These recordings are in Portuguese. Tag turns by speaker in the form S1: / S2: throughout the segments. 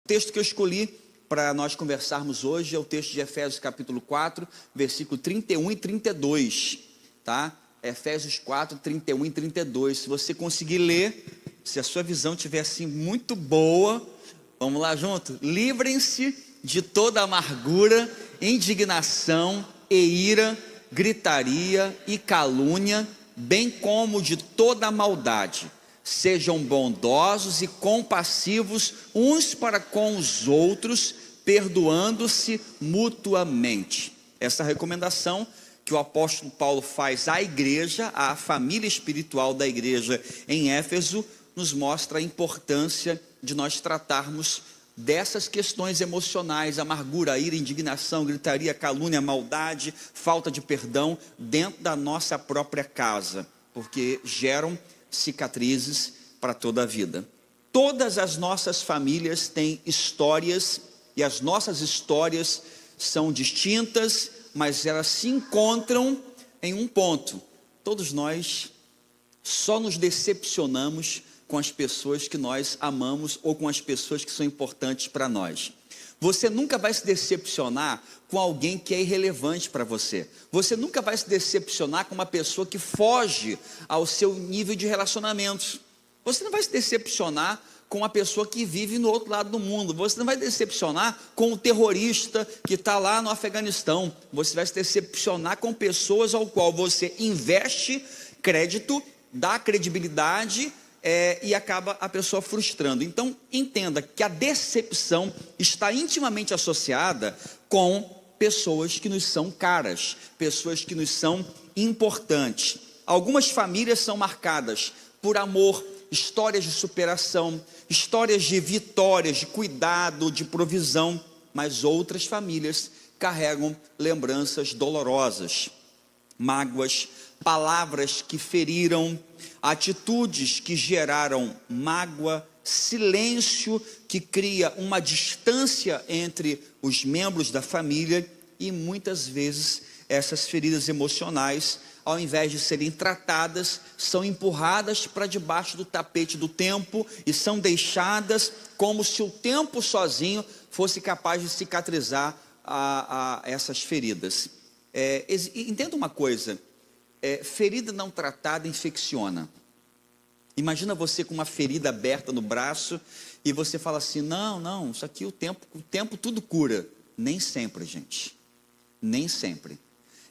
S1: O texto que eu escolhi para nós conversarmos hoje é o texto de Efésios capítulo 4, versículo 31 e 32, tá? Efésios 4, 31 e 32, se você conseguir ler, se a sua visão estiver assim muito boa, vamos lá junto? Livrem-se de toda amargura, indignação e ira, gritaria e calúnia, bem como de toda maldade. Sejam bondosos e compassivos uns para com os outros, perdoando-se mutuamente. Essa recomendação que o apóstolo Paulo faz à igreja, à família espiritual da igreja em Éfeso, nos mostra a importância de nós tratarmos dessas questões emocionais, amargura, ira, indignação, gritaria, calúnia, maldade, falta de perdão, dentro da nossa própria casa, porque geram cicatrizes para toda a vida. Todas as nossas famílias têm histórias, e as nossas histórias são distintas, mas elas se encontram em um ponto: todos nós só nos decepcionamos com as pessoas que nós amamos ou com as pessoas que são importantes para nós. Você nunca vai se decepcionar com alguém que é irrelevante para você. Você nunca vai se decepcionar com uma pessoa que foge ao seu nível de relacionamentos. Você não vai se decepcionar com uma pessoa que vive no outro lado do mundo. Você não vai decepcionar com o terrorista que está lá no Afeganistão. Você vai se decepcionar com pessoas ao qual você investe crédito, dá credibilidade, e acaba a pessoa frustrando. Então, entenda que a decepção está intimamente associada com pessoas que nos são caras, pessoas que nos são importantes. Algumas famílias são marcadas por amor, histórias de superação, histórias de vitórias, de cuidado, de provisão, mas outras famílias carregam lembranças dolorosas, mágoas, palavras que feriram, atitudes que geraram mágoa, silêncio que cria uma distância entre os membros da família, e muitas vezes essas feridas emocionais, ao invés de serem tratadas, são empurradas para debaixo do tapete do tempo e são deixadas como se o tempo sozinho fosse capaz de cicatrizar essas feridas. Entenda uma coisa, ferida não tratada infecciona. Imagina você com uma ferida aberta no braço e você fala assim: não, isso aqui o tempo tudo cura. Nem sempre, gente, nem sempre.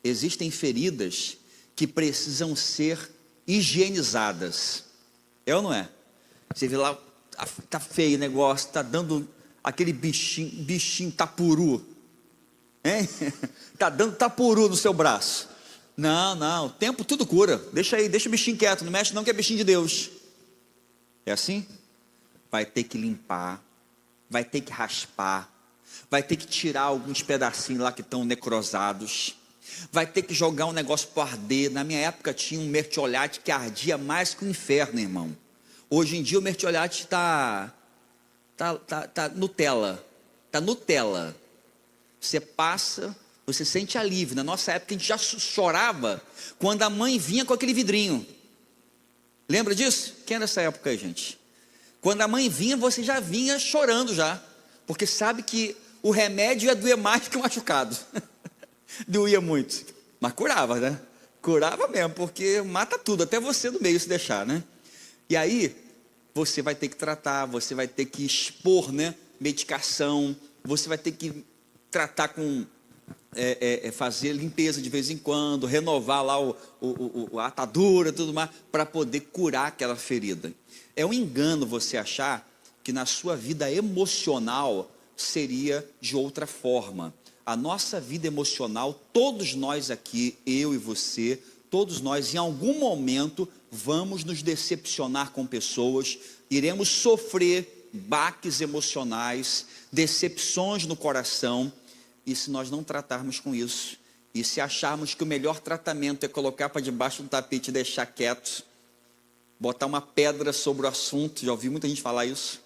S1: Existem feridas que precisam ser higienizadas, é ou não é? Você vê lá, tá feio o negócio, tá dando aquele bichinho tapuru, hein? Tá dando tapuru no seu braço. Não, o tempo tudo cura, deixa aí, deixa o bichinho quieto, não mexe não, que é bichinho de Deus. É assim? Vai ter que limpar, vai ter que raspar, vai ter que tirar alguns pedacinhos lá que estão necrosados, vai ter que jogar um negócio para arder. Na minha época tinha um mertiolate que ardia mais que o inferno, irmão. Hoje em dia o mertiolate tá Nutella, você passa, você sente alívio. Na nossa época a gente já chorava quando a mãe vinha com aquele vidrinho. Lembra disso? Quem é dessa época aí, gente? Quando a mãe vinha, você já vinha chorando já, porque sabe que o remédio ia doer mais que o machucado. Doía muito, mas curava, né? Curava mesmo, porque mata tudo, até você no meio se deixar, né? E aí, você vai ter que tratar, você vai ter que expor, né? Medicação, você vai ter que tratar com... fazer limpeza de vez em quando, renovar lá a atadura, tudo mais, para poder curar aquela ferida. É um engano você achar que na sua vida emocional seria de outra forma. A nossa vida emocional, todos nós aqui, eu e você, todos nós em algum momento vamos nos decepcionar com pessoas, iremos sofrer baques emocionais, decepções no coração. E se nós não tratarmos com isso, e se acharmos que o melhor tratamento é colocar para debaixo do tapete e deixar quieto, botar uma pedra sobre o assunto, já ouvi muita gente falar isso,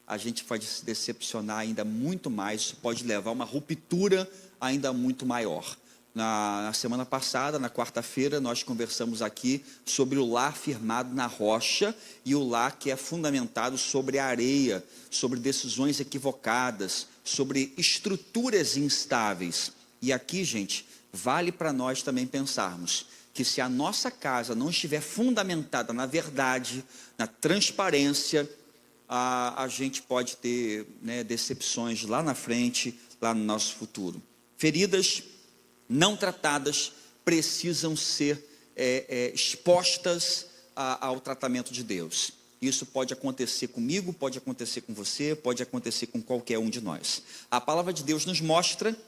S1: a gente pode se decepcionar ainda muito mais, isso pode levar a uma ruptura ainda muito maior. Na semana passada, na quarta-feira, nós conversamos aqui sobre o lar firmado na rocha e o lar que é fundamentado sobre a areia, sobre decisões equivocadas, sobre estruturas instáveis. E aqui, gente, vale para nós também pensarmos que se a nossa casa não estiver fundamentada na verdade, na transparência, a gente pode ter, né, decepções lá na frente, lá no nosso futuro. Feridas não tratadas precisam ser expostas ao tratamento de Deus. Isso pode acontecer comigo, pode acontecer com você, pode acontecer com qualquer um de nós. A palavra de Deus nos mostra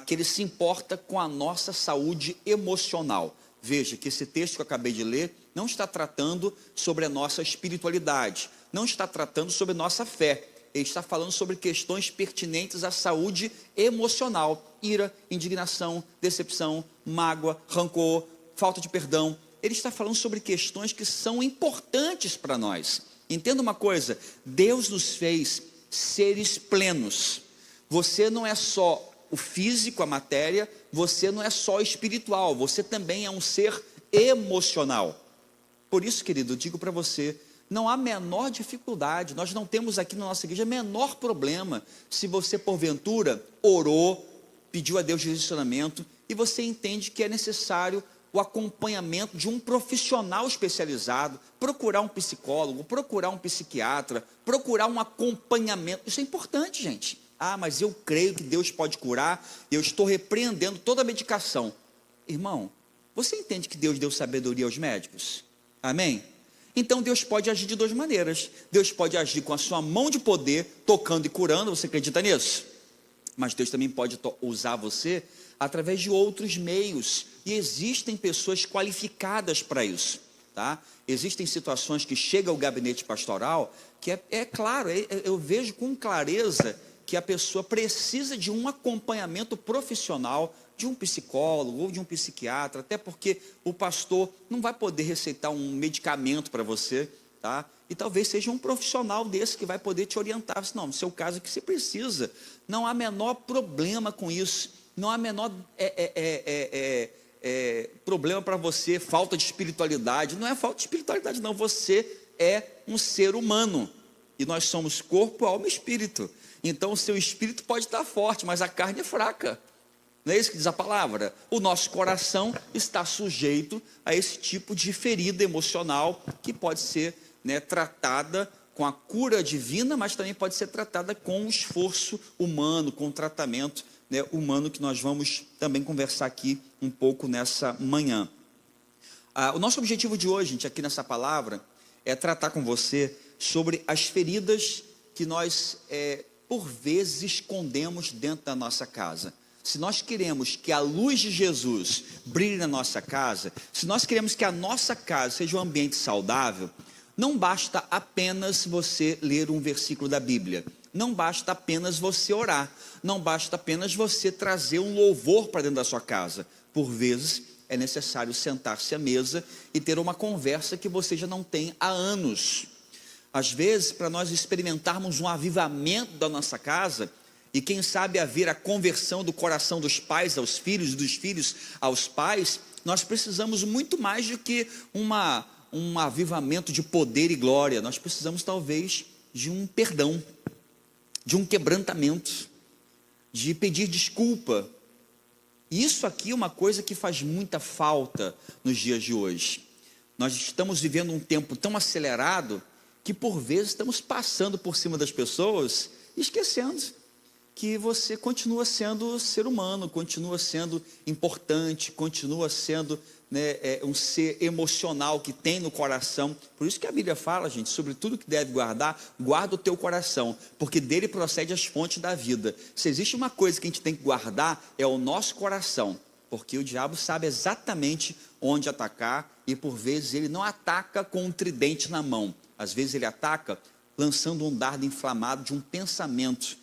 S1: que Ele se importa com a nossa saúde emocional. Veja que esse texto que eu acabei de ler não está tratando sobre a nossa espiritualidade, não está tratando sobre a nossa fé. Ele está falando sobre questões pertinentes à saúde emocional, ira, indignação, decepção, mágoa, rancor, falta de perdão. Ele está falando sobre questões que são importantes para nós. Entenda uma coisa, Deus nos fez seres plenos. Você não é só o físico, a matéria, você não é só espiritual, você também é um ser emocional. Por isso, querido, eu digo para você, não há menor dificuldade, nós não temos aqui na nossa igreja menor problema, se você porventura orou, pediu a Deus direcionamento, e você entende que é necessário o acompanhamento de um profissional especializado, procurar um psicólogo, procurar um psiquiatra, procurar um acompanhamento, isso é importante, gente. Mas eu creio que Deus pode curar, eu estou repreendendo toda a medicação. Irmão, você entende que Deus deu sabedoria aos médicos? Amém? Então Deus pode agir de duas maneiras. Deus pode agir com a sua mão de poder, tocando e curando, você acredita nisso? Mas Deus também pode usar você através de outros meios, e existem pessoas qualificadas para isso, tá? Existem situações que chega ao gabinete pastoral, que é claro, eu vejo com clareza que a pessoa precisa de um acompanhamento profissional, de um psicólogo ou de um psiquiatra, até porque o pastor não vai poder receitar um medicamento para você, tá? E talvez seja um profissional desse que vai poder te orientar. Não, no seu caso que você precisa, não há menor problema com isso, não há menor problema para você, falta de espiritualidade, não é falta de espiritualidade não, você é um ser humano, e nós somos corpo, alma e espírito, então o seu espírito pode estar forte, mas a carne é fraca. Não é isso que diz a palavra? O nosso coração está sujeito a esse tipo de ferida emocional que pode ser, né, tratada com a cura divina, mas também pode ser tratada com o esforço humano, com o tratamento, né, humano, que nós vamos também conversar aqui um pouco nessa manhã. O nosso objetivo de hoje, gente, aqui nessa palavra, é tratar com você sobre as feridas que nós, por vezes, escondemos dentro da nossa casa. Se nós queremos que a luz de Jesus brilhe na nossa casa, se nós queremos que a nossa casa seja um ambiente saudável, não basta apenas você ler um versículo da Bíblia, não basta apenas você orar, não basta apenas você trazer um louvor para dentro da sua casa. Por vezes é necessário sentar-se à mesa e ter uma conversa que você já não tem há anos. Às vezes, para nós experimentarmos um avivamento da nossa casa, e quem sabe haver a conversão do coração dos pais aos filhos, e dos filhos aos pais, nós precisamos muito mais do que um avivamento de poder e glória. Nós precisamos talvez de um perdão, de um quebrantamento, de pedir desculpa. Isso aqui é uma coisa que faz muita falta nos dias de hoje. Nós estamos vivendo um tempo tão acelerado que por vezes estamos passando por cima das pessoas e esquecendo que você continua sendo ser humano, continua sendo importante, continua sendo, né, um ser emocional que tem no coração. Por isso que a Bíblia fala, gente, sobre tudo que deve guardar, guarda o teu coração, porque dele procede as fontes da vida. Se existe uma coisa que a gente tem que guardar, é o nosso coração, porque o diabo sabe exatamente onde atacar, e por vezes ele não ataca com um tridente na mão, às vezes ele ataca lançando um dardo inflamado de um pensamento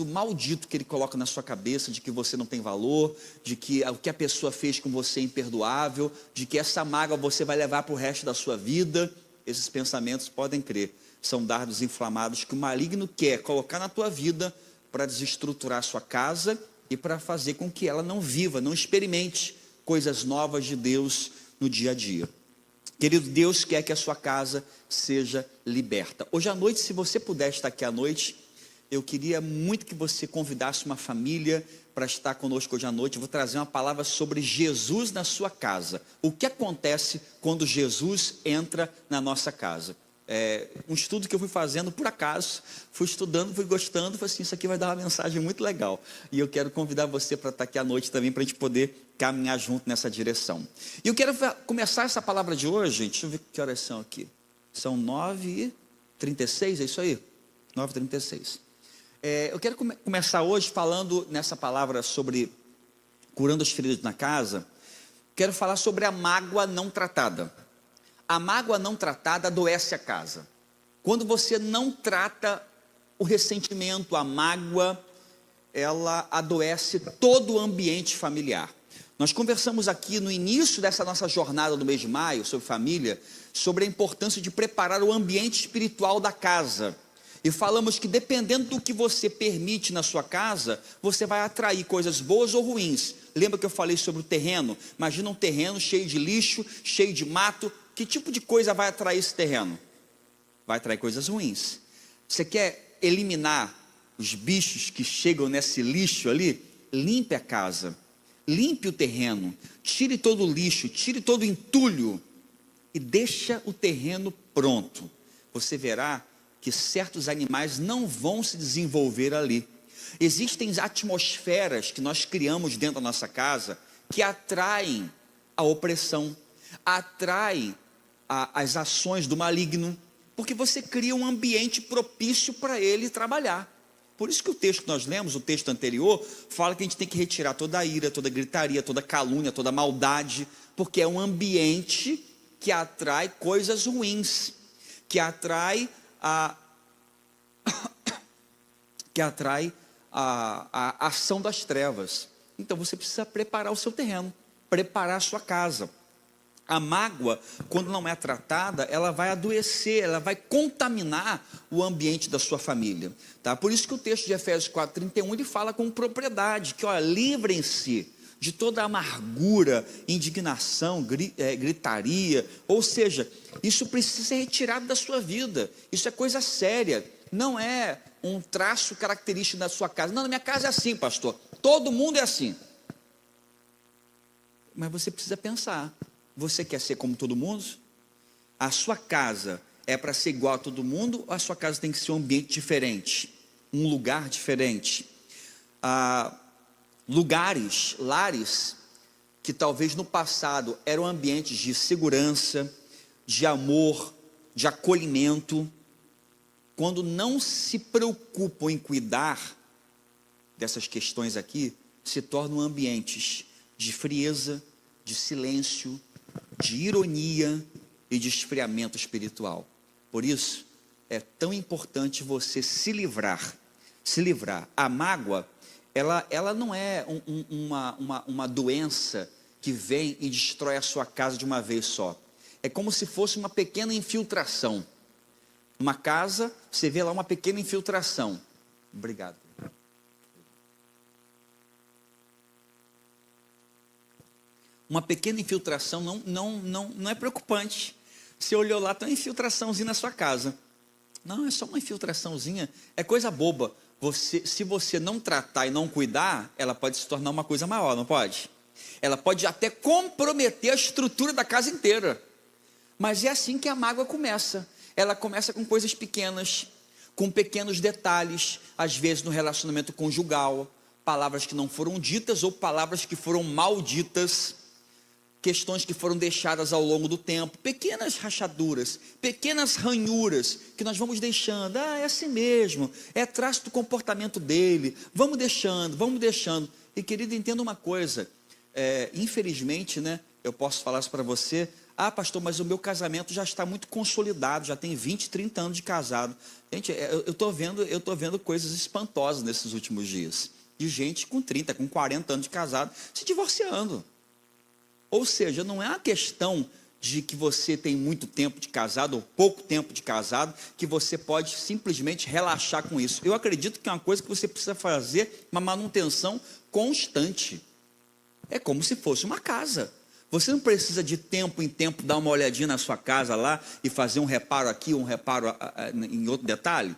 S1: maldito que ele coloca na sua cabeça, de que você não tem valor, de que o que a pessoa fez com você é imperdoável, de que essa mágoa você vai levar para o resto da sua vida. Esses pensamentos, podem crer, são dardos inflamados que o maligno quer colocar na tua vida para desestruturar a sua casa e para fazer com que ela não viva, não experimente coisas novas de Deus no dia a dia. Querido, Deus quer que a sua casa seja liberta. Hoje à noite, se você puder estar aqui à noite, eu queria muito que você convidasse uma família para estar conosco hoje à noite. Eu vou trazer uma palavra sobre Jesus na sua casa. O que acontece quando Jesus entra na nossa casa? Um estudo que eu fui fazendo por acaso, fui estudando, fui gostando, falei assim, isso aqui vai dar uma mensagem muito legal, e eu quero convidar você para estar aqui à noite também, para a gente poder caminhar junto nessa direção. E eu quero começar essa palavra de hoje, gente, deixa eu ver que horas são aqui, são 9h36, é isso aí? 9h36. Eu quero começar hoje falando nessa palavra sobre curando as feridas na casa. Quero falar sobre a mágoa não tratada. A mágoa não tratada adoece a casa. Quando você não trata o ressentimento, a mágoa, ela adoece todo o ambiente familiar. Nós conversamos aqui no início dessa nossa jornada do mês de maio, sobre família, sobre a importância de preparar o ambiente espiritual da casa. E falamos que dependendo do que você permite na sua casa, você vai atrair coisas boas ou ruins. Lembra que eu falei sobre o terreno? Imagina um terreno cheio de lixo, cheio de mato. Que tipo de coisa vai atrair esse terreno? Vai atrair coisas ruins. Você quer eliminar os bichos que chegam nesse lixo ali? Limpe a casa, limpe o terreno, tire todo o lixo, tire todo o entulho e deixa o terreno pronto. Você verá que certos animais não vão se desenvolver ali. Existem atmosferas que nós criamos dentro da nossa casa que atraem a opressão, atraem as ações do maligno, porque você cria um ambiente propício para ele trabalhar. Por isso que o texto que nós lemos, o texto anterior, fala que a gente tem que retirar toda a ira, toda a gritaria, toda a calúnia, toda a maldade, porque é um ambiente que atrai coisas ruins, que atrai a ação das trevas. Então você precisa preparar o seu terreno, preparar a sua casa. A mágoa, quando não é tratada, ela vai adoecer, ela vai contaminar o ambiente da sua família, tá? Por isso que o texto de Efésios 4:31, ele fala com propriedade, que olha, livrem-se de toda amargura, indignação, gritaria, ou seja, isso precisa ser retirado da sua vida, isso é coisa séria, não é um traço característico da sua casa. Não, na minha casa é assim, pastor, todo mundo é assim. Mas você precisa pensar, você quer ser como todo mundo? A sua casa é para ser igual a todo mundo, ou a sua casa tem que ser um ambiente diferente, um lugar diferente? Lares que talvez no passado eram ambientes de segurança, de amor, de acolhimento, quando não se preocupam em cuidar dessas questões aqui, se tornam ambientes de frieza, de silêncio, de ironia e de esfriamento espiritual. Por isso, é tão importante você se livrar. A mágoa, ela não é uma doença que vem e destrói a sua casa de uma vez só. É como se fosse uma pequena infiltração. Uma casa, você vê lá uma pequena infiltração. Obrigado. Uma pequena infiltração não é preocupante. Você olhou lá, tem uma infiltraçãozinha na sua casa. Não, é só uma infiltraçãozinha, é coisa boba. Se você não tratar e não cuidar, ela pode se tornar uma coisa maior, não pode? Ela pode até comprometer a estrutura da casa inteira. Mas é assim que a mágoa começa. Ela começa com coisas pequenas, com pequenos detalhes, às vezes no relacionamento conjugal, palavras que não foram ditas ou palavras que foram malditas, questões que foram deixadas ao longo do tempo, pequenas rachaduras, pequenas ranhuras, que nós vamos deixando, é assim mesmo, é traço do comportamento dele, vamos deixando, e querido, entenda uma coisa, infelizmente, né, eu posso falar isso para você, pastor, mas o meu casamento já está muito consolidado, já tem 20, 30 anos de casado. Gente, eu estou vendo coisas espantosas nesses últimos dias, de gente com 30, com 40 anos de casado, se divorciando. Ou seja, não é uma questão de que você tem muito tempo de casado ou pouco tempo de casado, que você pode simplesmente relaxar com isso. Eu acredito que é uma coisa que você precisa fazer uma manutenção constante. É como se fosse uma casa. Você não precisa de tempo em tempo dar uma olhadinha na sua casa lá e fazer um reparo aqui, um reparo em outro detalhe.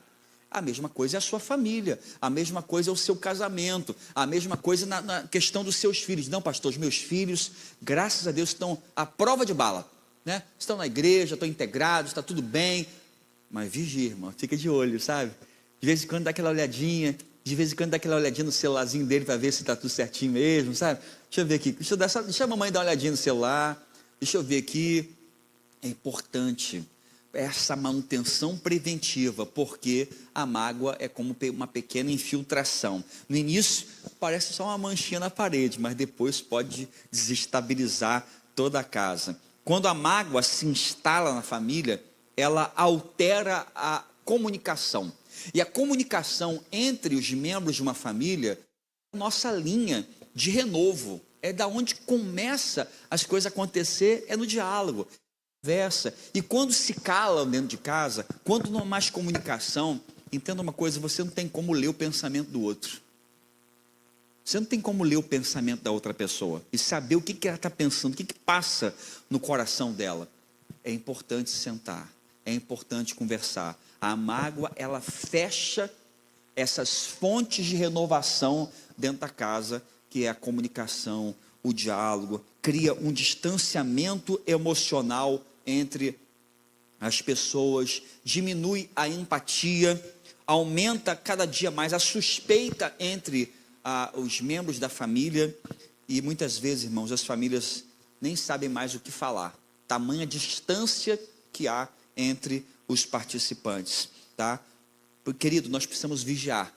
S1: A mesma coisa é a sua família, a mesma coisa é o seu casamento, a mesma coisa na questão dos seus filhos. Não, pastor, os meus filhos, graças a Deus, estão à prova de bala, né? Estão na igreja, estão integrados, está tudo bem. Mas vigia, irmão, fica de olho, sabe? De vez em quando dá aquela olhadinha, no celularzinho dele para ver se está tudo certinho mesmo, sabe? Deixa eu ver aqui, deixa a mamãe dar uma olhadinha no celular, deixa eu ver aqui. É importante essa manutenção preventiva, porque a mágoa é como uma pequena infiltração. No início parece só uma manchinha na parede, mas depois pode desestabilizar toda a casa. Quando a mágoa se instala na família, ela altera a comunicação. E a comunicação entre os membros de uma família é a nossa linha de renovo. É da onde começa as coisas a acontecer, é no diálogo. Conversa. E quando se calam dentro de casa, quando não há mais comunicação, entenda uma coisa, você não tem como ler o pensamento do outro. Você não tem como ler o pensamento da outra pessoa e saber o que ela está pensando, o que passa no coração dela. É importante sentar, é importante conversar. A mágoa, ela fecha essas fontes de renovação dentro da casa, que é a comunicação, o diálogo, cria um distanciamento emocional entre as pessoas, diminui a empatia, aumenta cada dia mais a suspeita entre os membros da família, e muitas vezes, irmãos, as famílias nem sabem mais o que falar, tamanha distância que há entre os participantes, tá? Querido, nós precisamos vigiar.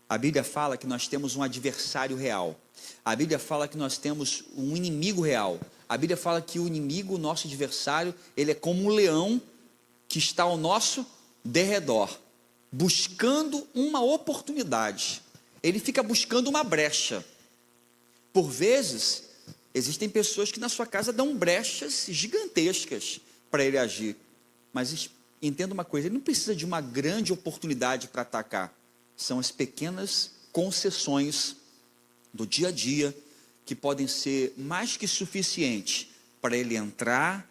S1: A Bíblia fala que nós temos um adversário real. A Bíblia fala que nós temos um inimigo real. A Bíblia fala que o inimigo, o nosso adversário, ele é como um leão que está ao nosso derredor, buscando uma oportunidade. Ele fica buscando uma brecha. Por vezes, existem pessoas que na sua casa dão brechas gigantescas para ele agir. Mas entenda uma coisa, ele não precisa de uma grande oportunidade para atacar. São as pequenas concessões do dia a dia que podem ser mais que suficientes para ele entrar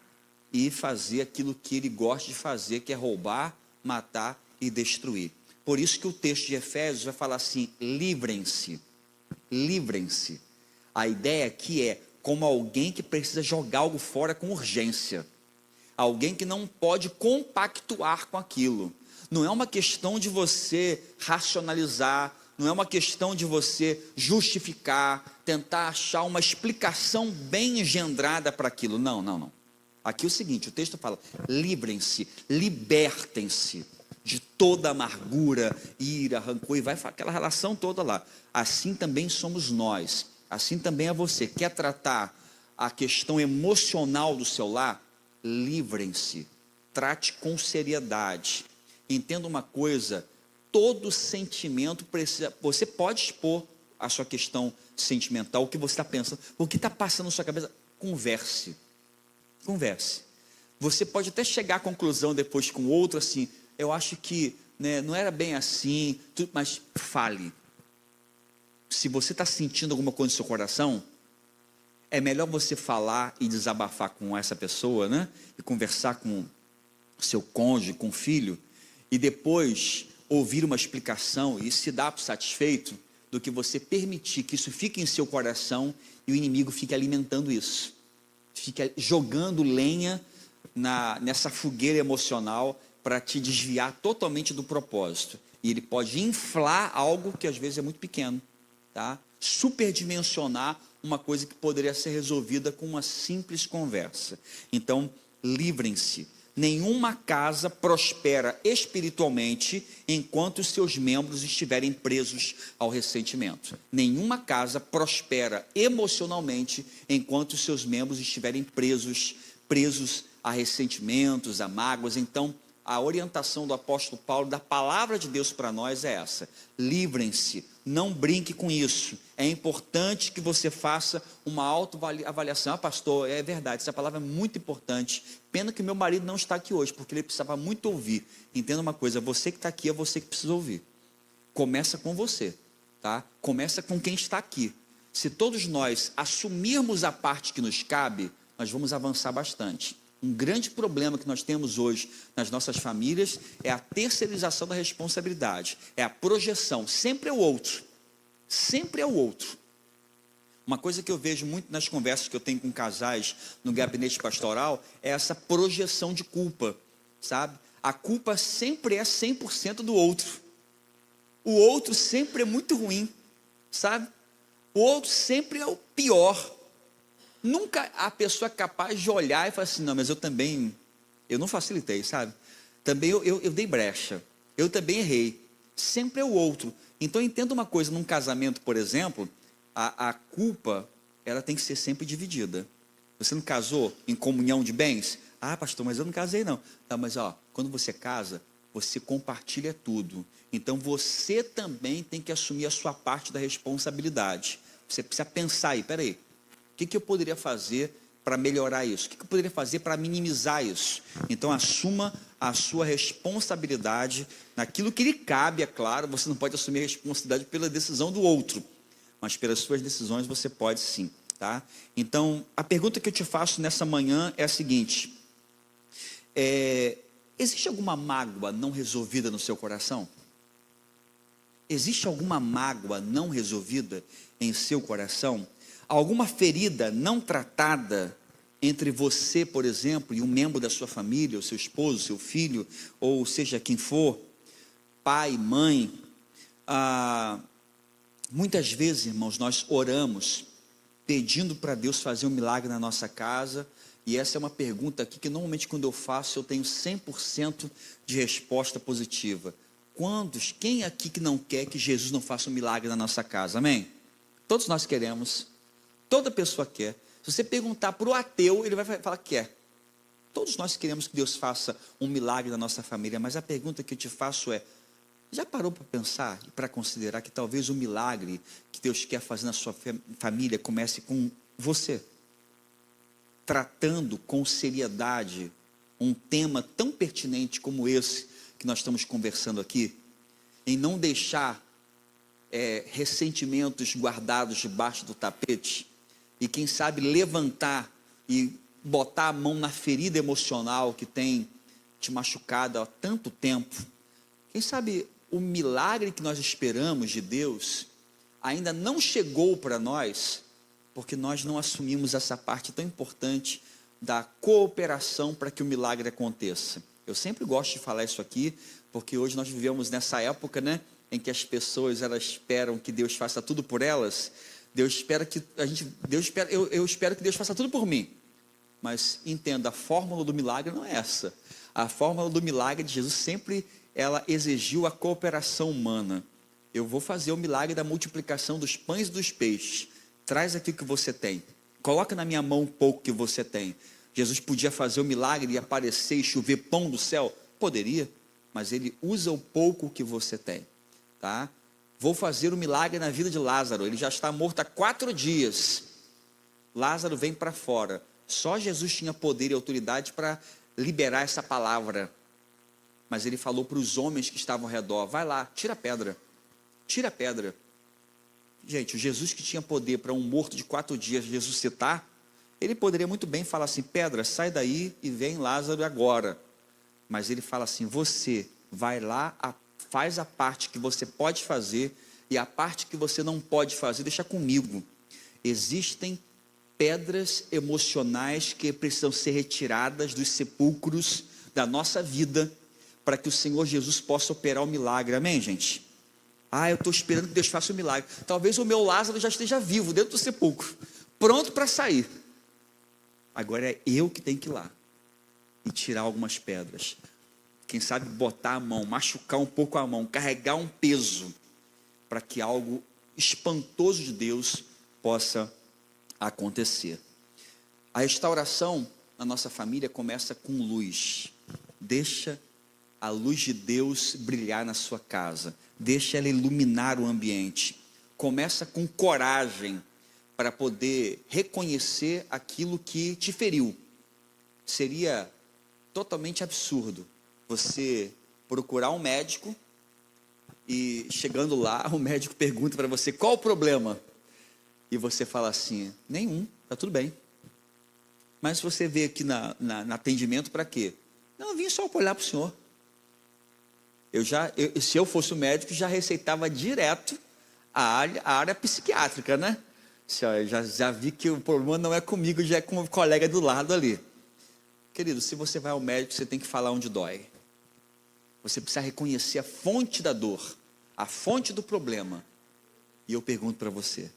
S1: e fazer aquilo que ele gosta de fazer, que é roubar, matar e destruir. Por isso que o texto de Efésios vai falar assim: livrem-se. A ideia aqui é como alguém que precisa jogar algo fora com urgência, alguém que não pode compactuar com aquilo. Não é uma questão de você racionalizar, não é uma questão de você justificar, tentar achar uma explicação bem engendrada para aquilo. Não. Aqui é o seguinte, o texto fala: livrem-se, libertem-se de toda amargura, ira, rancor, e vai aquela relação toda lá. Assim também somos nós, assim também é você. Quer tratar a questão emocional do seu lar? Livrem-se, trate com seriedade. Entenda uma coisa, todo sentimento precisa, você pode expor a sua questão sentimental, o que você está pensando, o que está passando na sua cabeça. Converse. Você pode até chegar à conclusão depois com outro, assim, eu acho que não era bem assim, mas fale. Se você está sentindo alguma coisa no seu coração, é melhor você falar e desabafar com essa pessoa, né? E conversar com o seu cônjuge, com o filho, e depois ouvir uma explicação e se dar por satisfeito, do que você permitir que isso fique em seu coração e o inimigo fique alimentando isso, fique jogando lenha nessa fogueira emocional para te desviar totalmente do propósito. E ele pode inflar algo que às vezes é muito pequeno, tá? Superdimensionar uma coisa que poderia ser resolvida com uma simples conversa. Então, livrem-se. Nenhuma casa prospera espiritualmente enquanto os seus membros estiverem presos ao ressentimento. Nenhuma casa prospera emocionalmente enquanto os seus membros estiverem presos a ressentimentos, a mágoas. Então, a orientação do apóstolo Paulo, da palavra de Deus para nós é essa: livrem-se, não brinque com isso. É importante que você faça uma autoavaliação. Pastor, é verdade, essa palavra é muito importante. Pena que meu marido não está aqui hoje, porque ele precisava muito ouvir. Entenda uma coisa, você que está aqui é você que precisa ouvir. Começa com você, tá? Começa com quem está aqui. Se todos nós assumirmos a parte que nos cabe, nós vamos avançar bastante. Um grande problema que nós temos hoje nas nossas famílias é a terceirização da responsabilidade, é a projeção, sempre é o outro, sempre é o outro. Uma coisa que eu vejo muito nas conversas que eu tenho com casais no gabinete pastoral é essa projeção de culpa, sabe? A culpa sempre é 100% do outro, o outro sempre é muito ruim, sabe? O outro sempre é o pior. Nunca a pessoa é capaz de olhar e falar assim, não, mas eu não facilitei, sabe? Também eu dei brecha, eu também errei. Sempre é o outro. Então, entenda uma coisa, num casamento, por exemplo, a culpa, ela tem que ser sempre dividida. Você não casou em comunhão de bens? Ah, pastor, mas eu não casei não. Não, mas quando você casa, você compartilha tudo. Então, você também tem que assumir a sua parte da responsabilidade. Você precisa pensar aí, peraí, o que eu poderia fazer para melhorar isso? O que eu poderia fazer para minimizar isso? Então, assuma a sua responsabilidade naquilo que lhe cabe, é claro. Você não pode assumir a responsabilidade pela decisão do outro, mas pelas suas decisões você pode sim, tá? Então, a pergunta que eu te faço nessa manhã é a seguinte: existe alguma mágoa não resolvida no seu coração? Existe alguma mágoa não resolvida em seu coração? Alguma ferida não tratada entre você, por exemplo, e um membro da sua família, o seu esposo, seu filho, ou seja quem for, pai, mãe? Muitas vezes, irmãos, nós oramos pedindo para Deus fazer um milagre na nossa casa, e essa é uma pergunta aqui que normalmente quando eu faço eu tenho 100% de resposta positiva. Quem aqui que não quer que Jesus não faça um milagre na nossa casa? Amém? Todos nós queremos. Toda pessoa quer. Se você perguntar para o ateu, ele vai falar que quer. Todos nós queremos que Deus faça um milagre na nossa família, mas a pergunta que eu te faço é: já parou para pensar e para considerar que talvez o milagre que Deus quer fazer na sua família comece com você? Tratando com seriedade um tema tão pertinente como esse que nós estamos conversando aqui, em não deixar ressentimentos guardados debaixo do tapete, e quem sabe levantar e botar a mão na ferida emocional que tem te machucado há tanto tempo. Quem sabe o milagre que nós esperamos de Deus ainda não chegou para nós, porque nós não assumimos essa parte tão importante da cooperação para que o milagre aconteça. Eu sempre gosto de falar isso aqui, porque hoje nós vivemos nessa época, né, em que as pessoas elas esperam que Deus faça tudo por elas. Eu espero que Deus faça tudo por mim. Mas entenda, a fórmula do milagre não é essa. A fórmula do milagre de Jesus sempre ela exigiu a cooperação humana. Eu vou fazer o milagre da multiplicação dos pães e dos peixes. Traz aqui o que você tem. Coloca na minha mão um pouco que você tem. Jesus podia fazer o milagre e aparecer e chover pão do céu? Poderia, mas ele usa o pouco que você tem, tá? Vou fazer o milagre na vida de Lázaro. Ele já está morto há 4 dias. Lázaro vem para fora. Só Jesus tinha poder e autoridade para liberar essa palavra. Mas ele falou para os homens que estavam ao redor: vai lá, tira a pedra. Tira a pedra. Gente, o Jesus que tinha poder para um morto de 4 dias ressuscitar, ele poderia muito bem falar assim: pedra, sai daí e vem Lázaro agora. Mas ele fala assim: você vai lá, faz a parte que você pode fazer, e a parte que você não pode fazer, deixa comigo. Existem pedras emocionais que precisam ser retiradas dos sepulcros da nossa vida, para que o Senhor Jesus possa operar o milagre. Amém, gente? Eu estou esperando que Deus faça o milagre. Talvez o meu Lázaro já esteja vivo dentro do sepulcro, pronto para sair. Agora é eu que tenho que ir lá e tirar algumas pedras. Quem sabe botar a mão, machucar um pouco a mão, carregar um peso, para que algo espantoso de Deus possa acontecer. A restauração na nossa família começa com luz. Deixa a luz de Deus brilhar na sua casa. Deixa ela iluminar o ambiente. Começa com coragem para poder reconhecer aquilo que te feriu. Seria totalmente absurdo você procurar um médico e chegando lá, o médico pergunta para você: qual o problema? E você fala assim: nenhum, está tudo bem. Mas você veio aqui no atendimento para quê? Não, eu vim só para olhar para o senhor. Se eu fosse o médico, já receitava direto a área psiquiátrica, né? Já vi que o problema não é comigo, já é com o colega do lado ali. Querido, se você vai ao médico, você tem que falar onde dói. Você precisa reconhecer a fonte da dor, a fonte do problema. E eu pergunto para você: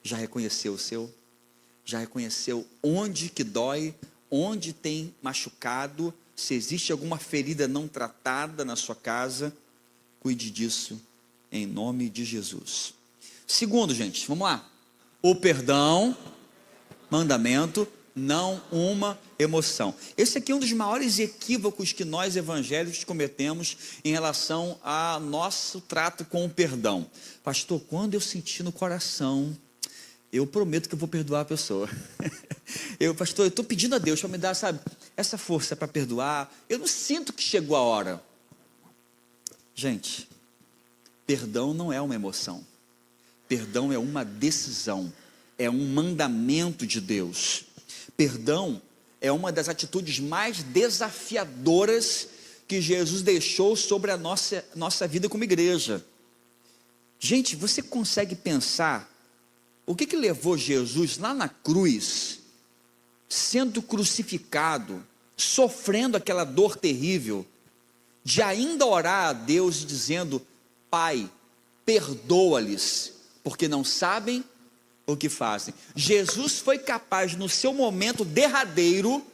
S1: já reconheceu o seu? Já reconheceu onde que dói? Onde tem machucado? Se existe alguma ferida não tratada na sua casa, cuide disso em nome de Jesus. Segundo, gente, vamos lá. O perdão, mandamento, não uma emoção. Esse aqui é um dos maiores equívocos que nós evangélicos cometemos em relação ao nosso trato com o perdão. Pastor, quando eu sentir no coração, eu prometo que eu vou perdoar a pessoa. Pastor, eu estou pedindo a Deus para me dar, sabe, essa força para perdoar. Eu não sinto que chegou a hora. Gente, perdão não é uma emoção. Perdão é uma decisão. É um mandamento de Deus. Perdão é uma das atitudes mais desafiadoras que Jesus deixou sobre a nossa vida como igreja. Gente, você consegue pensar o que levou Jesus lá na cruz, sendo crucificado, sofrendo aquela dor terrível, de ainda orar a Deus dizendo: Pai, perdoa-lhes, porque não sabem o que fazem. Jesus foi capaz, no seu momento derradeiro,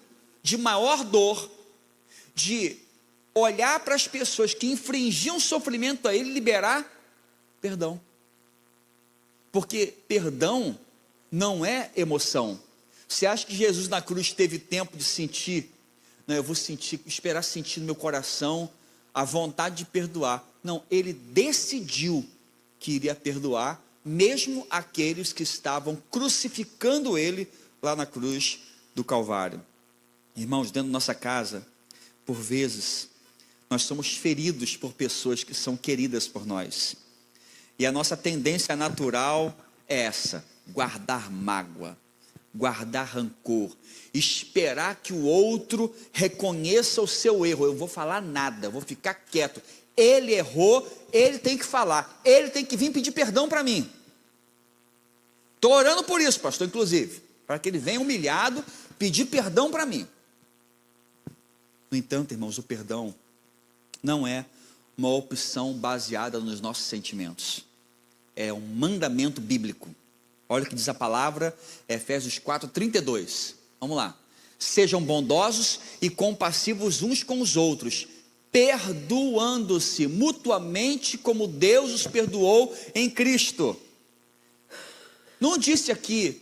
S1: de maior dor, de olhar para as pessoas que infringiam sofrimento a ele e liberar perdão. Porque perdão não é emoção. Você acha que Jesus na cruz teve tempo de sentir? Não, eu vou esperar sentir no meu coração a vontade de perdoar. Não, ele decidiu que iria perdoar, mesmo aqueles que estavam crucificando ele lá na cruz do Calvário. Irmãos, dentro da nossa casa, por vezes, nós somos feridos por pessoas que são queridas por nós. E a nossa tendência natural é essa: guardar mágoa, guardar rancor, esperar que o outro reconheça o seu erro. Eu vou falar nada, eu vou ficar quieto. Ele errou, ele tem que falar, ele tem que vir pedir perdão para mim. Estou orando por isso, pastor, inclusive, para que ele venha humilhado pedir perdão para mim. No entanto, irmãos, o perdão não é uma opção baseada nos nossos sentimentos. É um mandamento bíblico. Olha o que diz a palavra, Efésios 4:32. Vamos lá. Sejam bondosos e compassivos uns com os outros, perdoando-se mutuamente como Deus os perdoou em Cristo. Não disse aqui,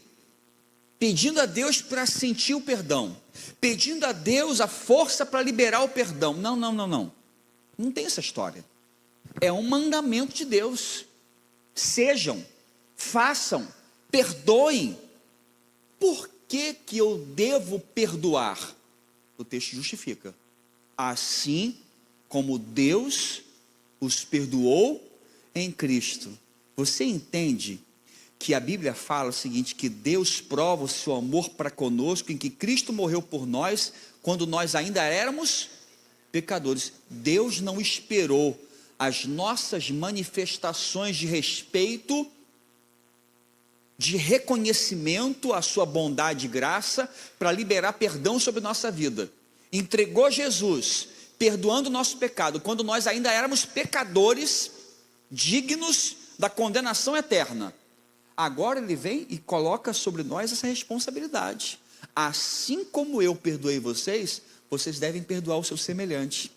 S1: pedindo a Deus para sentir o perdão, pedindo a Deus a força para liberar o perdão. Não. Não tem essa história. É um mandamento de Deus. Sejam, façam, perdoem. Por que eu devo perdoar? O texto justifica. Assim como Deus os perdoou em Cristo. Você entende que a Bíblia fala o seguinte, que Deus prova o seu amor para conosco, em que Cristo morreu por nós, quando nós ainda éramos pecadores. Deus não esperou as nossas manifestações de respeito, de reconhecimento à sua bondade e graça, para liberar perdão sobre nossa vida. Entregou Jesus, perdoando o nosso pecado, quando nós ainda éramos pecadores, dignos da condenação eterna. Agora ele vem e coloca sobre nós essa responsabilidade. Assim como eu perdoei vocês, vocês devem perdoar o seu semelhante.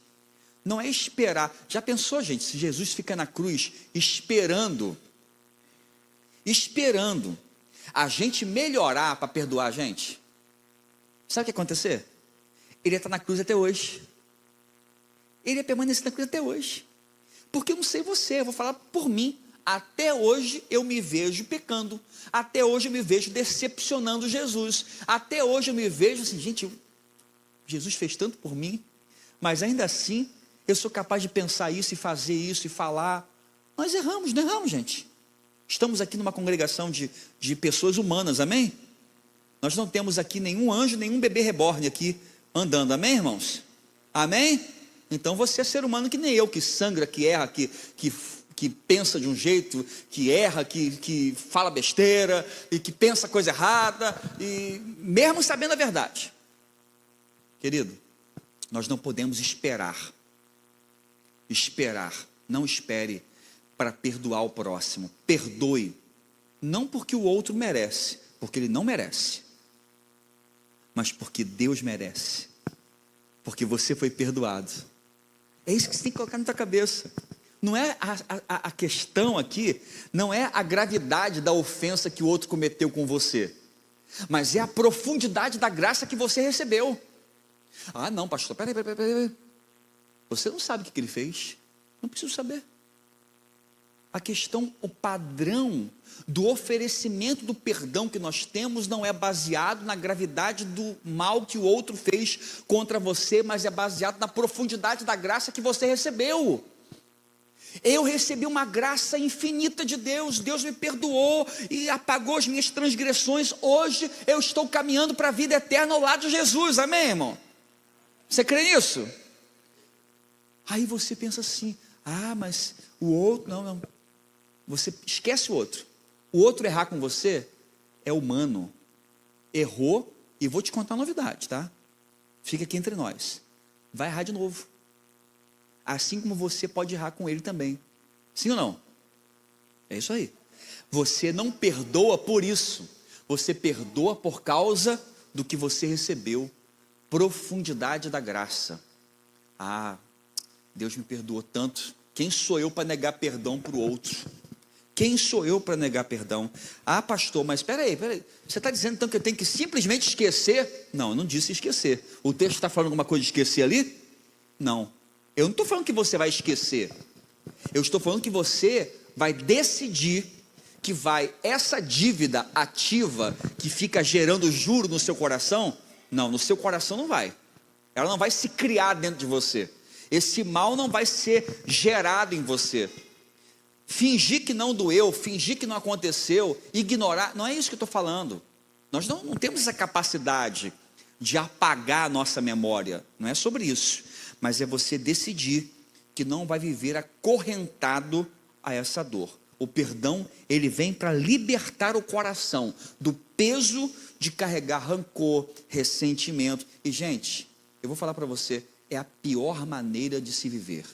S1: Não é esperar. Já pensou, gente, se Jesus fica na cruz esperando a gente melhorar para perdoar a gente? Sabe o que ia acontecer? Ele ia estar na cruz até hoje. ele ia permanecer tranquilo até hoje. Porque eu não sei você, eu vou falar por mim. Até hoje eu me vejo pecando. Até hoje eu me vejo decepcionando Jesus. Até hoje eu me vejo assim, gente, Jesus fez tanto por mim, mas ainda assim eu sou capaz de pensar isso e fazer isso e falar. Nós erramos, não erramos, gente. Estamos aqui numa congregação de pessoas humanas, amém? Nós não temos aqui nenhum anjo, nenhum bebê reborn aqui andando, amém, irmãos? Amém? Então você é ser humano que nem eu, que sangra, que erra, que pensa de um jeito, que erra, que fala besteira, e que pensa coisa errada, e mesmo sabendo a verdade. Querido, nós não podemos esperar, não espere para perdoar o próximo, perdoe, não porque o outro merece, porque ele não merece, mas porque Deus merece, porque você foi perdoado. É isso que você tem que colocar na tua cabeça. Não é a questão aqui, não é a gravidade da ofensa que o outro cometeu com você, mas é a profundidade da graça que você recebeu. Ah não, pastor, peraí, você não sabe o que ele fez, não preciso saber. A questão, o padrão do oferecimento do perdão que nós temos não é baseado na gravidade do mal que o outro fez contra você, mas é baseado na profundidade da graça que você recebeu. Eu recebi uma graça infinita de Deus, Deus me perdoou e apagou as minhas transgressões. Hoje eu estou caminhando para a vida eterna ao lado de Jesus, amém, irmão? Você crê nisso? Aí você pensa assim, mas o outro, não, você esquece o outro errar com você é humano, errou, e vou te contar uma novidade, tá? Fica aqui entre nós, vai errar de novo, assim como você pode errar com ele também, sim ou não? É isso aí. Você não perdoa por isso, você perdoa por causa do que você recebeu, profundidade da graça. Deus me perdoou tanto, quem sou eu para negar perdão para o outro? Quem sou eu para negar perdão? Pastor, mas espera aí, você está dizendo então que eu tenho que simplesmente esquecer? Não, eu não disse esquecer. O texto está falando alguma coisa de esquecer ali? Não, eu não estou falando que você vai esquecer, eu estou falando que você vai decidir que essa dívida ativa, que fica gerando juro no seu coração, não, no seu coração não vai, ela não vai se criar dentro de você, esse mal não vai ser gerado em você. Fingir que não doeu, fingir que não aconteceu, ignorar, não é isso que eu estou falando. Nós não temos essa capacidade de apagar a nossa memória, não é sobre isso, mas é você decidir que não vai viver acorrentado a essa dor. O perdão, ele vem para libertar o coração do peso de carregar rancor, ressentimento. E gente, eu vou falar para você, é a pior maneira de se viver.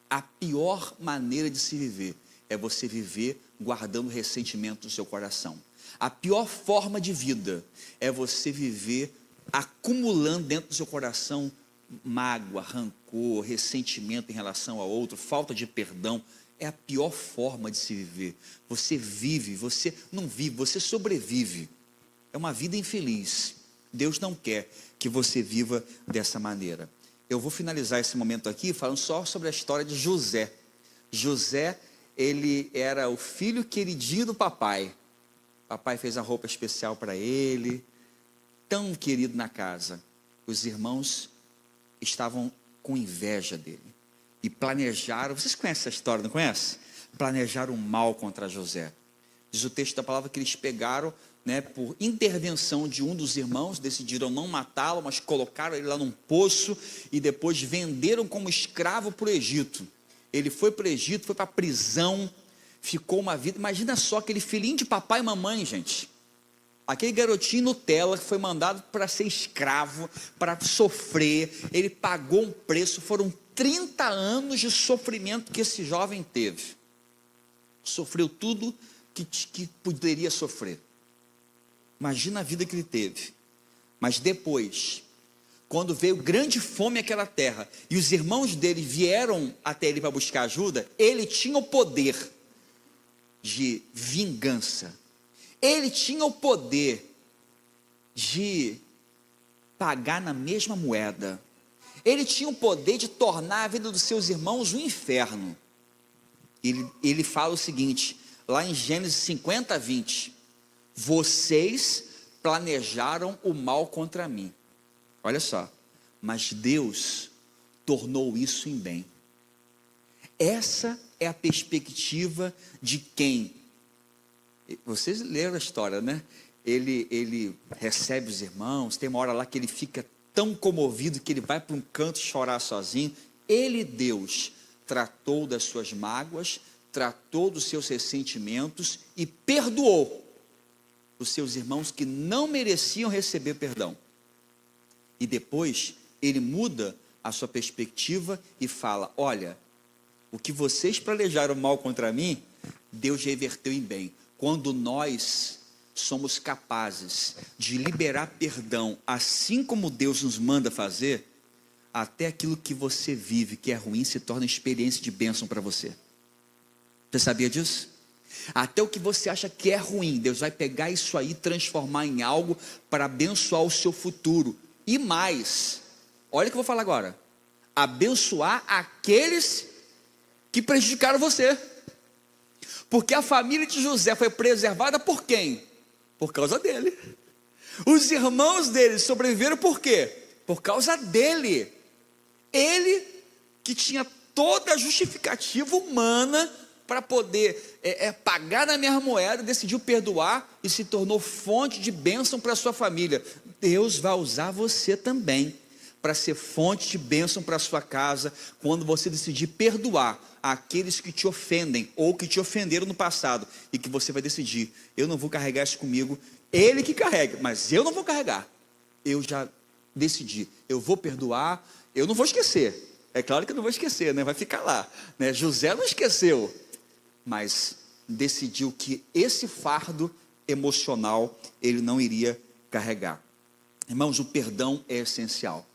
S1: A pior maneira de se viver é você viver guardando ressentimento no seu coração. A pior forma de vida é você viver acumulando dentro do seu coração mágoa, rancor, ressentimento em relação ao outro, falta de perdão. É a pior forma de se viver. Você vive, você não vive, você sobrevive. É uma vida infeliz. Deus não quer que você viva dessa maneira. Eu vou finalizar esse momento aqui falando só sobre a história de José. José, ele era o filho queridinho do papai. Papai fez a roupa especial para ele, tão querido na casa. Os irmãos estavam com inveja dele e planejaram, vocês conhecem essa história, não conhecem? Planejaram mal contra José. Diz o texto da palavra que eles pegaram, por intervenção de um dos irmãos, decidiram não matá-lo, mas colocaram ele lá num poço e depois venderam como escravo para o Egito. Ele foi para o Egito, foi para a prisão, ficou uma vida, imagina só aquele filhinho de papai e mamãe, gente, aquele garotinho Nutella que foi mandado para ser escravo, para sofrer, ele pagou um preço, foram 30 anos de sofrimento que esse jovem teve, sofreu tudo que poderia sofrer. Imagina a vida que ele teve. Mas depois, quando veio grande fome àquela terra, e os irmãos dele vieram até ele para buscar ajuda, ele tinha o poder de vingança. Ele tinha o poder de pagar na mesma moeda. ele tinha o poder de tornar a vida dos seus irmãos um inferno. Ele fala o seguinte, lá em Gênesis 50, 20, vocês planejaram o mal contra mim, olha só, mas Deus tornou isso em bem. Essa é a perspectiva de quem, vocês leram a história, né? Ele recebe os irmãos, tem uma hora lá que ele fica tão comovido que ele vai para um canto chorar sozinho. Ele, Deus, tratou das suas mágoas, tratou dos seus ressentimentos e perdoou os seus irmãos que não mereciam receber perdão. E depois ele muda a sua perspectiva e fala, olha, o que vocês planejaram mal contra mim, Deus reverteu em bem. Quando nós somos capazes de liberar perdão, assim como Deus nos manda fazer, até aquilo que você vive, que é ruim, se torna experiência de bênção para você. Você sabia disso? Até o que você acha que é ruim, Deus vai pegar isso aí e transformar em algo para abençoar o seu futuro. E mais, olha o que eu vou falar agora, abençoar aqueles que prejudicaram você. Porque a família de José foi preservada por quem? Por causa dele. Os irmãos dele sobreviveram por quê? Por causa dele. Ele que tinha toda a justificativa humana para poder pagar na mesma moeda, decidiu perdoar e se tornou fonte de bênção para a sua família. Deus vai usar você também para ser fonte de bênção para a sua casa, quando você decidir perdoar aqueles que te ofendem, ou que te ofenderam no passado, e que você vai decidir, eu não vou carregar isso comigo, ele que carrega, mas eu não vou carregar, eu já decidi, eu vou perdoar, eu não vou esquecer, é claro que eu não vou esquecer, né? Vai ficar lá, né? José não esqueceu, mas decidiu que esse fardo emocional, ele não iria carregar. Irmãos, o perdão é essencial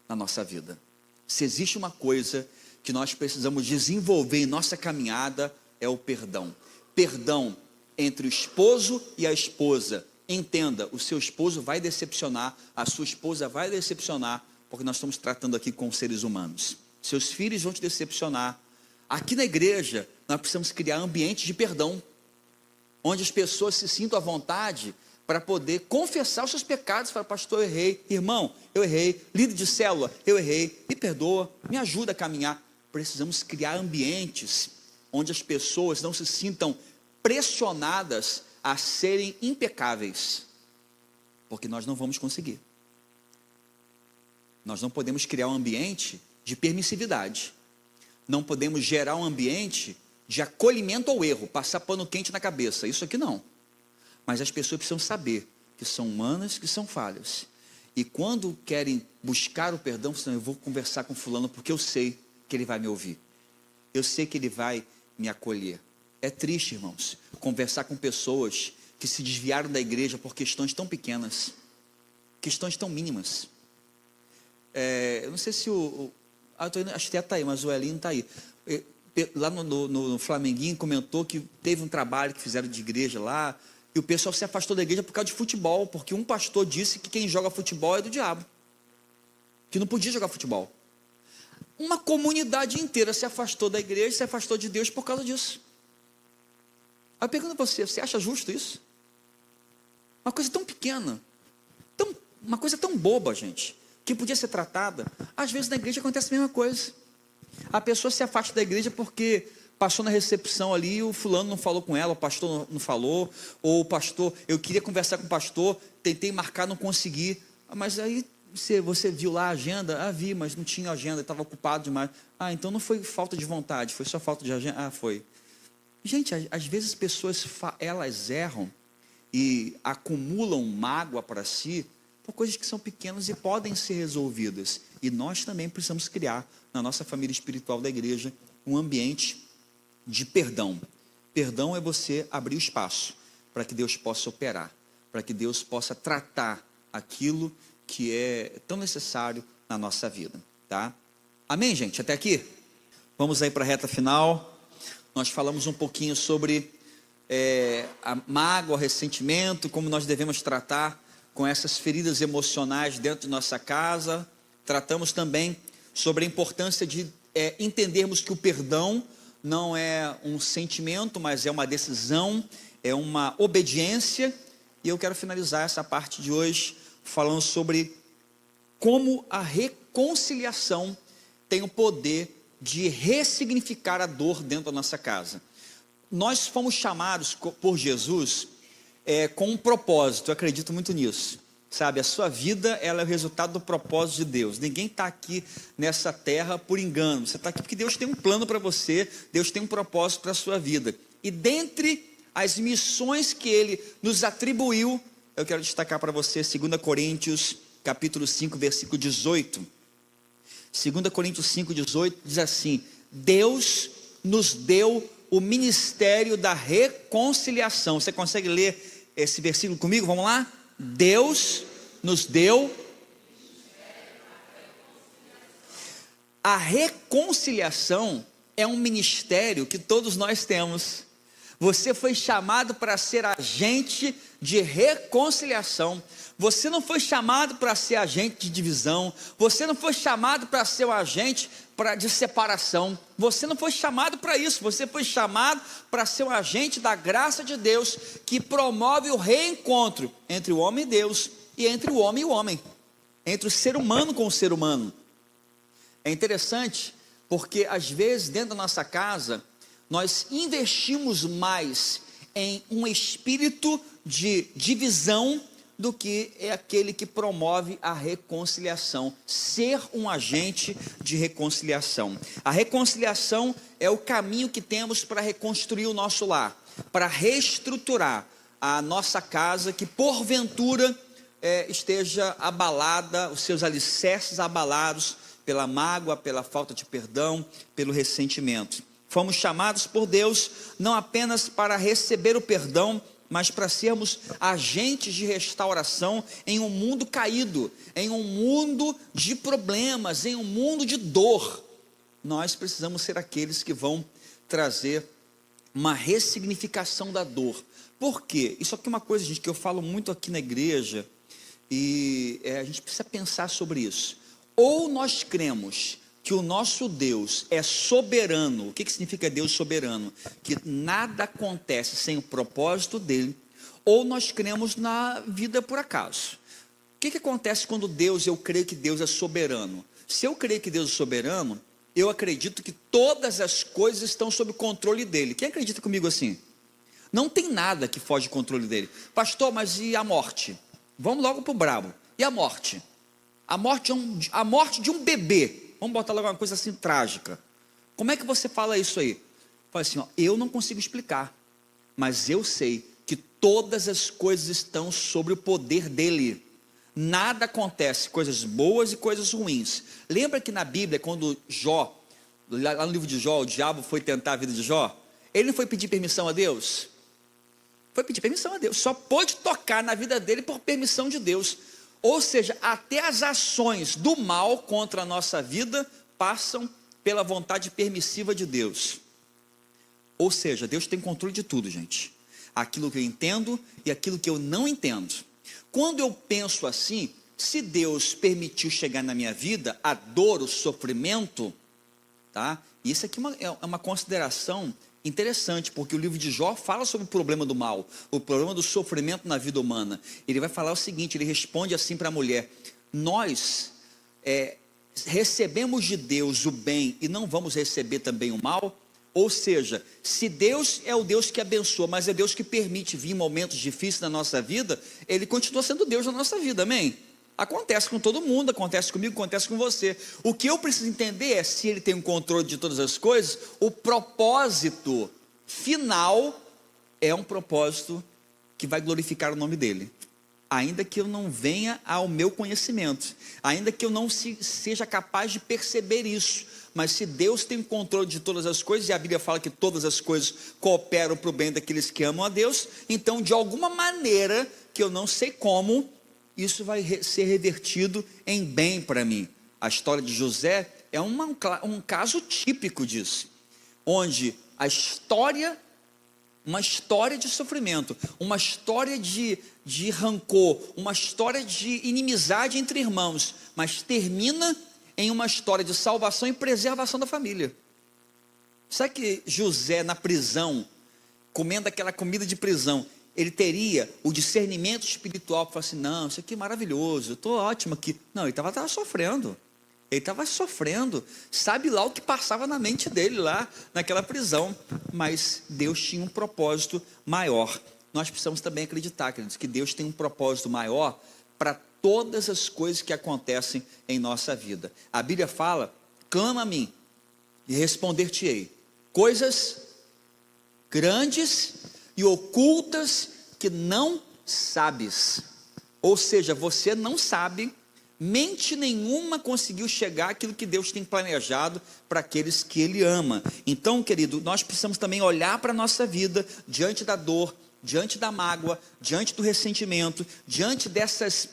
S1: na nossa vida. Se existe uma coisa que nós precisamos desenvolver em nossa caminhada, é o perdão. Perdão entre o esposo e a esposa. Entenda, o seu esposo vai decepcionar, a sua esposa vai decepcionar, porque nós estamos tratando aqui com seres humanos. Seus filhos vão te decepcionar. Aqui na igreja, nós precisamos criar ambientes de perdão, onde as pessoas se sintam à vontade para poder confessar os seus pecados. Falar, pastor, eu errei, irmão, eu errei, líder de célula, eu errei, me perdoa, me ajuda a caminhar. Precisamos criar ambientes onde as pessoas não se sintam pressionadas a serem impecáveis, porque nós não vamos conseguir. Nós não podemos criar um ambiente de permissividade, não podemos gerar um ambiente de acolhimento ao erro, passar pano quente na cabeça, isso aqui não. Mas as pessoas precisam saber que são humanas, que são falhas. E quando querem buscar o perdão, eu vou conversar com fulano porque eu sei que ele vai me ouvir. Eu sei que ele vai me acolher. É triste, irmãos, conversar com pessoas que se desviaram da igreja por questões tão pequenas, questões tão mínimas. Eu não sei se acho que até está aí, mas o Elinho está aí. Lá no Flamenguinho comentou que teve um trabalho que fizeram de igreja lá, e o pessoal se afastou da igreja por causa de futebol, porque um pastor disse que quem joga futebol é do diabo, que não podia jogar futebol. Uma comunidade inteira se afastou da igreja, se afastou de Deus por causa disso. Aí eu pergunto a você acha justo isso? Uma coisa tão pequena, uma coisa tão boba, gente, que podia ser tratada. Às vezes na igreja acontece a mesma coisa. A pessoa se afasta da igreja porque passou na recepção ali e o fulano não falou com ela, o pastor não falou, ou o pastor, eu queria conversar com o pastor, tentei marcar, não consegui. Mas aí você viu lá a agenda? Vi, mas não tinha agenda, estava ocupado demais. Então não foi falta de vontade, foi só falta de agenda? Foi. Gente, às vezes as pessoas, elas erram e acumulam mágoa para si, por coisas que são pequenas e podem ser resolvidas. E nós também precisamos criar, na nossa família espiritual da igreja, um ambiente de perdão. Perdão é você abrir o espaço para que Deus possa operar, para que Deus possa tratar aquilo que é tão necessário na nossa vida, tá? Amém, gente? Até aqui? Vamos aí para a reta final. Nós falamos um pouquinho sobre a mágoa, o ressentimento, como nós devemos tratar com essas feridas emocionais dentro de nossa casa. Tratamos também sobre a importância de entendermos que o perdão não é um sentimento, mas é uma decisão, é uma obediência. E eu quero finalizar essa parte de hoje falando sobre como a reconciliação tem o poder de ressignificar a dor dentro da nossa casa. Nós fomos chamados por Jesus com um propósito, eu acredito muito nisso. Sabe, a sua vida, ela é o resultado do propósito de Deus. Ninguém está aqui nessa terra por engano. Você está aqui porque Deus tem um plano para você, Deus tem um propósito para a sua vida. E dentre as missões que Ele nos atribuiu, eu quero destacar para você 2 Coríntios, capítulo 5, versículo 18. 2 Coríntios 5, 18, diz assim: Deus nos deu o ministério da reconciliação. Você consegue ler esse versículo comigo? Vamos lá? Deus nos deu a reconciliação. É um ministério que todos nós temos. Você foi chamado para ser agente de reconciliação. Você não foi chamado para ser agente de divisão. Você não foi chamado para ser um agente de separação. Você não foi chamado para isso. Você foi chamado para ser um agente da graça de Deus, que promove o reencontro entre o homem e Deus, e entre o homem e o homem, entre o ser humano com o ser humano. É interessante porque às vezes dentro da nossa casa nós investimos mais em um espírito de divisão do que é aquele que promove a reconciliação, ser um agente de reconciliação. A reconciliação é o caminho que temos para reconstruir o nosso lar, para reestruturar a nossa casa que porventura esteja abalada, os seus alicerces abalados pela mágoa, pela falta de perdão, pelo ressentimento. Fomos chamados por Deus não apenas para receber o perdão, mas para sermos agentes de restauração em um mundo caído, em um mundo de problemas, em um mundo de dor. Nós precisamos ser aqueles que vão trazer uma ressignificação da dor. Por quê? Isso aqui é uma coisa, gente, que eu falo muito aqui na igreja, e a gente precisa pensar sobre isso. Ou nós cremos que o nosso Deus é soberano. O que significa Deus soberano? Que nada acontece sem o propósito dele. Ou nós cremos na vida por acaso. O que acontece quando eu creio que Deus é soberano? Se eu creio que Deus é soberano, eu acredito que todas as coisas estão sob o controle dele. Quem acredita comigo assim? Não tem nada que foge do controle dele. Pastor, mas e a morte? Vamos logo para o brabo. E a morte? A morte de um bebê. Vamos botar logo uma coisa assim trágica. Como é que você fala isso aí? Fala assim, eu não consigo explicar, mas eu sei que todas as coisas estão sobre o poder dele. Nada acontece, coisas boas e coisas ruins. Lembra que na Bíblia, quando Jó, lá no livro de Jó, o diabo foi tentar a vida de Jó, ele não foi pedir permissão a Deus? Foi pedir permissão a Deus, só pôde tocar na vida dele por permissão de Deus. Ou seja, até as ações do mal contra a nossa vida passam pela vontade permissiva de Deus. Ou seja, Deus tem controle de tudo, gente. Aquilo que eu entendo e aquilo que eu não entendo. Quando eu penso assim, se Deus permitiu chegar na minha vida a dor, o sofrimento, tá? Isso aqui é uma consideração interessante, porque o livro de Jó fala sobre o problema do mal, o problema do sofrimento na vida humana. Ele vai falar o seguinte, ele responde assim para a mulher: nós recebemos de Deus o bem e não vamos receber também o mal? Ou seja, se Deus é o Deus que abençoa, mas é Deus que permite vir momentos difíceis na nossa vida, Ele continua sendo Deus na nossa vida, amém? Acontece com todo mundo, acontece comigo, acontece com você. O que eu preciso entender é, se Ele tem o controle de todas as coisas, o propósito final é um propósito que vai glorificar o nome dEle. Ainda que eu não venha ao meu conhecimento, ainda que eu não seja capaz de perceber isso, mas se Deus tem o controle de todas as coisas, e a Bíblia fala que todas as coisas cooperam para o bem daqueles que amam a Deus, então de alguma maneira, que eu não sei como, isso vai ser revertido em bem para mim. A história de José é um caso típico disso, onde uma história de sofrimento, uma história de rancor, uma história de inimizade entre irmãos, mas termina em uma história de salvação e preservação da família. Sabe que José, na prisão, comendo aquela comida de prisão, ele teria o discernimento espiritual para falar assim: não, isso aqui é maravilhoso, eu estou ótimo aqui. Não, ele estava sofrendo. Ele estava sofrendo, sabe lá o que passava na mente dele lá naquela prisão, mas Deus tinha um propósito maior. Nós precisamos também acreditar, queridos, que Deus tem um propósito maior para todas as coisas que acontecem em nossa vida. A Bíblia fala: clama a mim e responder-te-ei coisas grandes e ocultas que não sabes. Ou seja, você não sabe. Mente nenhuma conseguiu chegar àquilo que Deus tem planejado para aqueles que Ele ama. Então, querido, nós precisamos também olhar para a nossa vida, diante da dor, diante da mágoa, diante do ressentimento, diante dessas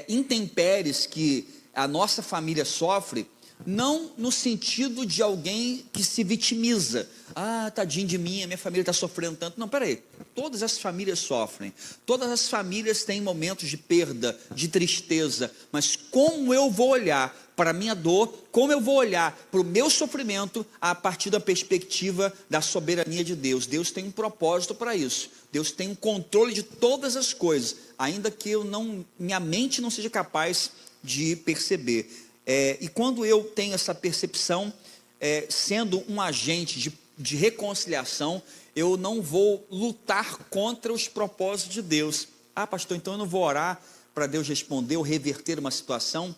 S1: intempéries que a nossa família sofre, não no sentido de alguém que se vitimiza. Ah, tadinho de mim, a minha família está sofrendo tanto. Não, peraí, todas as famílias sofrem, todas as famílias têm momentos de perda, de tristeza, mas como eu vou olhar para a minha dor, como eu vou olhar para o meu sofrimento a partir da perspectiva da soberania de Deus? Deus tem um propósito para isso, Deus tem um controle de todas as coisas, ainda que minha mente não seja capaz de perceber. E quando eu tenho essa percepção, sendo um agente de reconciliação, eu não vou lutar contra os propósitos de Deus. Ah, pastor, então eu não vou orar para Deus responder ou reverter uma situação?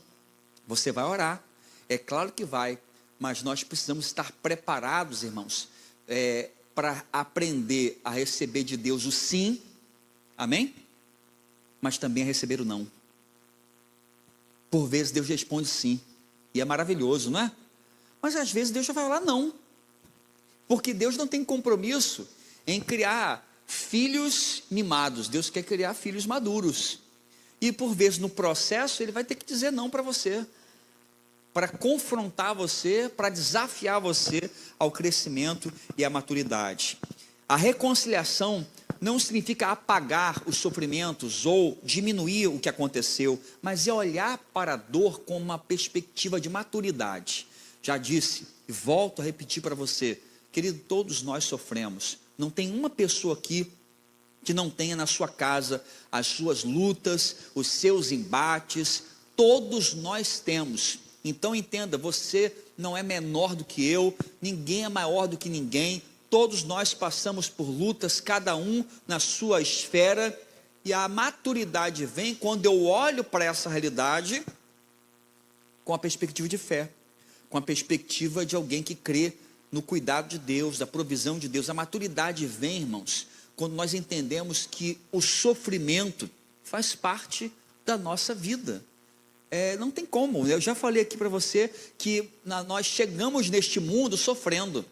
S1: Você vai orar, é claro que vai, mas nós precisamos estar preparados, irmãos, para aprender a receber de Deus o sim, amém? Mas também a receber o não. Por vezes Deus responde sim, e é maravilhoso, não é? Mas às vezes Deus já vai falar não, porque Deus não tem compromisso em criar filhos mimados. Deus quer criar filhos maduros, e por vezes no processo Ele vai ter que dizer não para você, para confrontar você, para desafiar você ao crescimento e à maturidade. A reconciliação não significa apagar os sofrimentos ou diminuir o que aconteceu, mas é olhar para a dor com uma perspectiva de maturidade. Já disse e volto a repetir para você, querido, todos nós sofremos. Não tem uma pessoa aqui que não tenha na sua casa as suas lutas, os seus embates. Todos nós temos. Então entenda, você não é menor do que eu, ninguém é maior do que ninguém. Todos nós passamos por lutas, cada um na sua esfera, e a maturidade vem quando eu olho para essa realidade com a perspectiva de fé, com a perspectiva de alguém que crê no cuidado de Deus, da provisão de Deus. A maturidade vem, irmãos, quando nós entendemos que o sofrimento faz parte da nossa vida. Não tem como, eu já falei aqui para você que nós chegamos neste mundo sofrendo,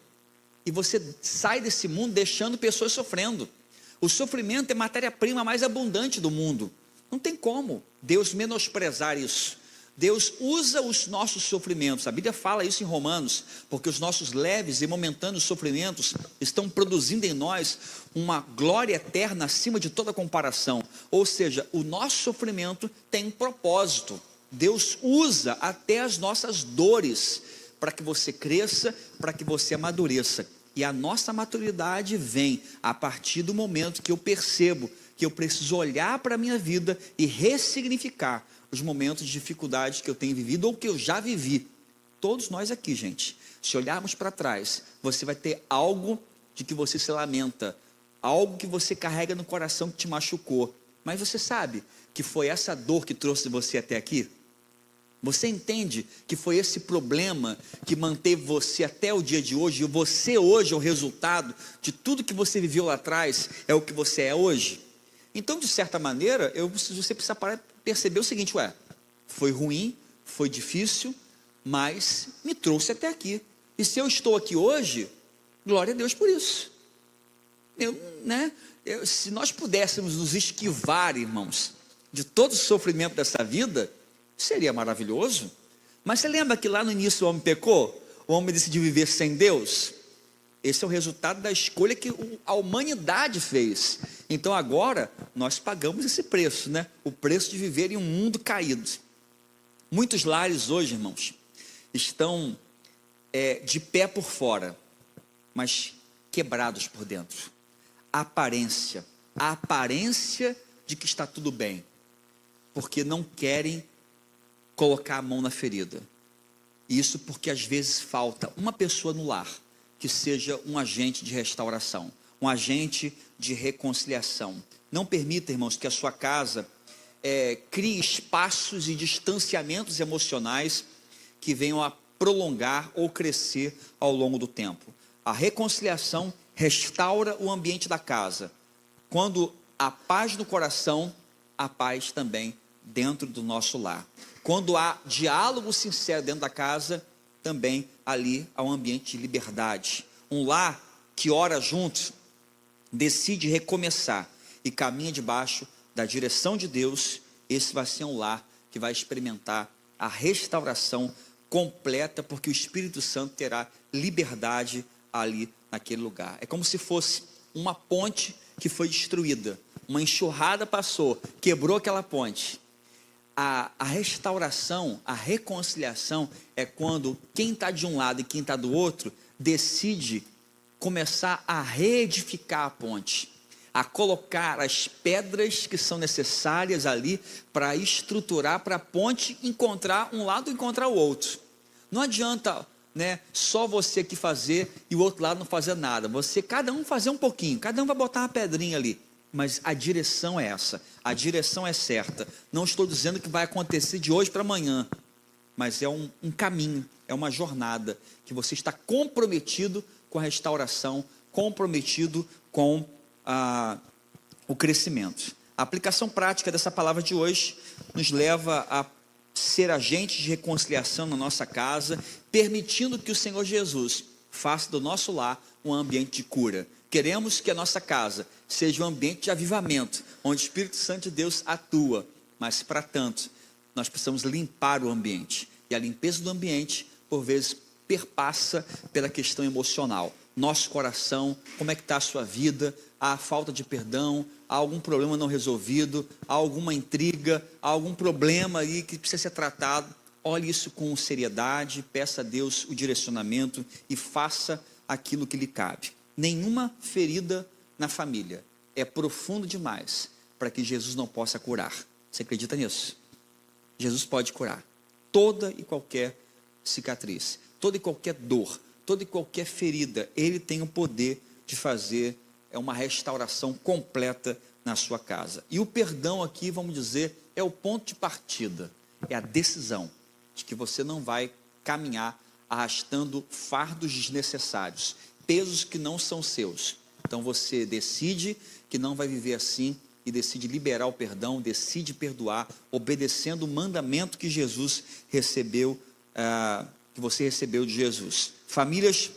S1: e você sai desse mundo deixando pessoas sofrendo. O sofrimento é a matéria-prima mais abundante do mundo. Não tem como Deus menosprezar isso. Deus usa os nossos sofrimentos, a Bíblia fala isso em Romanos, porque os nossos leves e momentâneos sofrimentos estão produzindo em nós uma glória eterna acima de toda comparação. Ou seja, o nosso sofrimento tem um propósito. Deus usa até as nossas dores para que você cresça, para que você amadureça. E a nossa maturidade vem a partir do momento que eu percebo que eu preciso olhar para a minha vida e ressignificar os momentos de dificuldade que eu tenho vivido ou que eu já vivi. Todos nós aqui, gente, se olharmos para trás, você vai ter algo de que você se lamenta, algo que você carrega no coração que te machucou. Mas você sabe que foi essa dor que trouxe você até aqui? Você entende que foi esse problema que manteve você até o dia de hoje, e você hoje é o resultado de tudo que você viveu lá atrás, é o que você é hoje? Então, de certa maneira, você precisa parar e perceber o seguinte: foi ruim, foi difícil, mas me trouxe até aqui. E se eu estou aqui hoje, glória a Deus por isso. Se nós pudéssemos nos esquivar, irmãos, de todo o sofrimento dessa vida, seria maravilhoso. Mas você lembra que lá no início o homem pecou? O homem decidiu viver sem Deus? Esse é o resultado da escolha que a humanidade fez. Então agora nós pagamos esse preço, o preço de viver em um mundo caído. Muitos lares hoje, irmãos, estão de pé por fora, mas quebrados por dentro. A aparência de que está tudo bem, porque não querem colocar a mão na ferida. Isso porque às vezes falta uma pessoa no lar que seja um agente de restauração, um agente de reconciliação. Não permita, irmãos, que a sua casa crie espaços e distanciamentos emocionais que venham a prolongar ou crescer ao longo do tempo. A reconciliação restaura o ambiente da casa. Quando há paz no coração, há paz também dentro do nosso lar. Quando há diálogo sincero dentro da casa, também ali há um ambiente de liberdade. Um lar que ora juntos, decide recomeçar e caminha debaixo da direção de Deus, esse vai ser um lar que vai experimentar a restauração completa, porque o Espírito Santo terá liberdade ali naquele lugar. É como se fosse uma ponte que foi destruída, uma enxurrada passou, quebrou aquela ponte. A restauração, a reconciliação é quando quem está de um lado e quem está do outro decide começar a reedificar a ponte, a colocar as pedras que são necessárias ali para estruturar, para a ponte encontrar um lado e encontrar o outro. Não adianta, só você aqui fazer e o outro lado não fazer nada. Cada um fazer um pouquinho, cada um vai botar uma pedrinha ali. Mas a direção é essa, a direção é certa. Não estou dizendo que vai acontecer de hoje para amanhã, mas é um caminho, é uma jornada que você está comprometido com a restauração, comprometido com o crescimento. A aplicação prática dessa palavra de hoje nos leva a ser agentes de reconciliação na nossa casa, permitindo que o Senhor Jesus faça do nosso lar um ambiente de cura. Queremos que a nossa casa seja um ambiente de avivamento, onde o Espírito Santo de Deus atua, mas para tanto, nós precisamos limpar o ambiente, e a limpeza do ambiente, por vezes, perpassa pela questão emocional. Nosso coração, como é que está a sua vida? Há falta de perdão? Há algum problema não resolvido? Há alguma intriga? Há algum problema aí que precisa ser tratado? Olhe isso com seriedade, peça a Deus o direcionamento e faça aquilo que lhe cabe. Nenhuma ferida na família é profundo demais para que Jesus não possa curar. Você acredita nisso? Jesus pode curar toda e qualquer cicatriz, toda e qualquer dor, toda e qualquer ferida. Ele tem o poder de fazer uma restauração completa na sua casa. E o perdão aqui, vamos dizer, é o ponto de partida, é a decisão de que você não vai caminhar arrastando fardos desnecessários, pesos que não são seus. Então você decide que não vai viver assim e decide liberar o perdão, decide perdoar, obedecendo o mandamento que Jesus recebeu, que você recebeu de Jesus. Famílias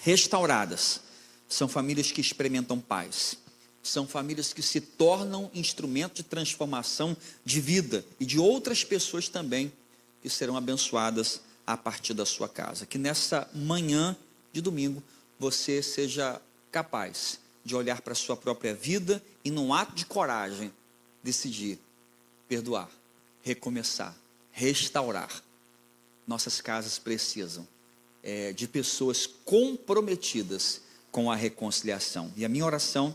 S1: restauradas são famílias que experimentam paz, são famílias que se tornam instrumento de transformação de vida e de outras pessoas também que serão abençoadas a partir da sua casa. Que nessa manhã de domingo você seja capaz de olhar para a sua própria vida e, num ato de coragem, decidir perdoar, recomeçar, restaurar. Nossas casas precisam de pessoas comprometidas com a reconciliação. E a minha oração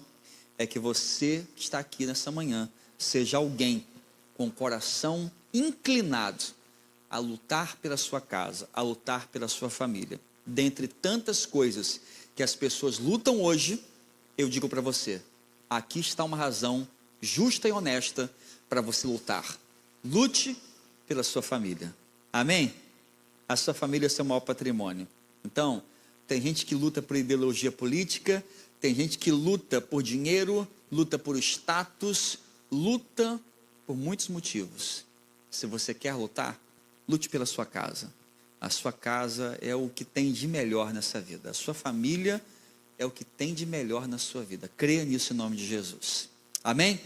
S1: é que você que está aqui nessa manhã seja alguém com o coração inclinado a lutar pela sua casa, a lutar pela sua família. Dentre tantas coisas que as pessoas lutam hoje, eu digo para você, aqui está uma razão justa e honesta para você lutar. Lute pela sua família. Amém? A sua família é seu maior patrimônio. Então, tem gente que luta por ideologia política, tem gente que luta por dinheiro, luta por status, luta por muitos motivos. Se você quer lutar, lute pela sua casa. A sua casa é o que tem de melhor nessa vida. A sua família é o que tem de melhor na sua vida. Creia nisso em nome de Jesus. Amém?